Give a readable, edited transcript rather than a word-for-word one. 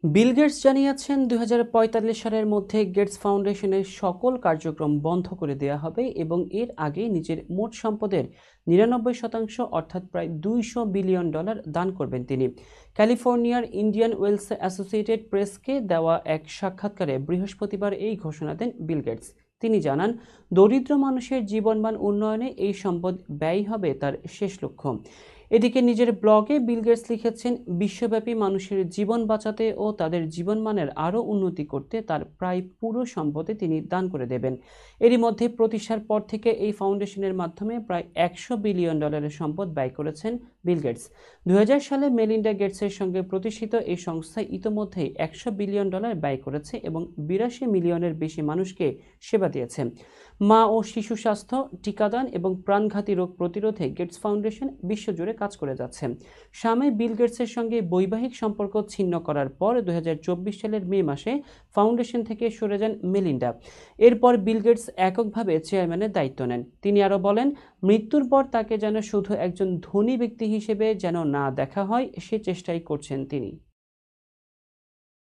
Bill Gates জানিয়েছেন 2045 সালের মধ্যে গেটস ফাউন্ডেশনের সকল কার্যক্রম বন্ধ করে দেওয়া হবে এবং এর আগে নিজের মোট সম্পদের 99% অর্থাৎ প্রায় $200 বিলিয়ন দান করবেন তিনি। ক্যালিফোর্নিয়ার ইন্ডিয়ান ওয়েলস অ্যাসোসিয়েটেড প্রেসকে দেওয়া এক সাক্ষাৎকারে বৃহস্পতিবার এই ঘোষণা দেন বিল গেটস। তিনি জানান, দরিদ্র মানুষের জীবনমান উন্নয়নে এই সম্পদ ব্যয় হবে তার শেষ লক্ষ্য। এদিকে নিজের ব্লগে বিল গেটস লিখেছেন, বিশ্বব্যাপী মানুষের জীবন বাঁচাতে ও তাদের জীবনমানের আরও উন্নতি করতে তার প্রায় পুরো সম্পদে তিনি দান করে দেবেন। এরই মধ্যে প্রতিষ্ঠার পর থেকে এই ফাউন্ডেশনের মাধ্যমে প্রায় $100 বিলিয়ন সম্পদ ব্যয় করেছেন বিল গেটস। 2000 সালে মেলিন্ডা গেটসের সঙ্গে প্রতিষ্ঠিত এই সংস্থা ইতোমধ্যেই $100 বিলিয়ন ব্যয় করেছে এবং 82 মিলিয়নের বেশি মানুষকে সেবা দিয়েছে। মা ও শিশু স্বাস্থ্য, টিকাদান এবং প্রাণঘাতী রোগ প্রতিরোধে গেটস ফাউন্ডেশন বিশ্বজুড়ে কাজ করে যাচ্ছে। স্বামী বিল গেটসের সঙ্গে বৈবাহিক সম্পর্ক ছিন্ন করার পর 2024 সালের মে মাসে ফাউন্ডেশন থেকে সরে যান মেলিন্ডা। এরপর বিল গেটস এককভাবে চেয়ারম্যানের দায়িত্ব নেন। তিনি আরও বলেন, মৃত্যুর পর তাকে যেন শুধু একজন ধনী ব্যক্তি হিসেবে যেন না দেখা হয়, সে চেষ্টাই করছেন তিনি।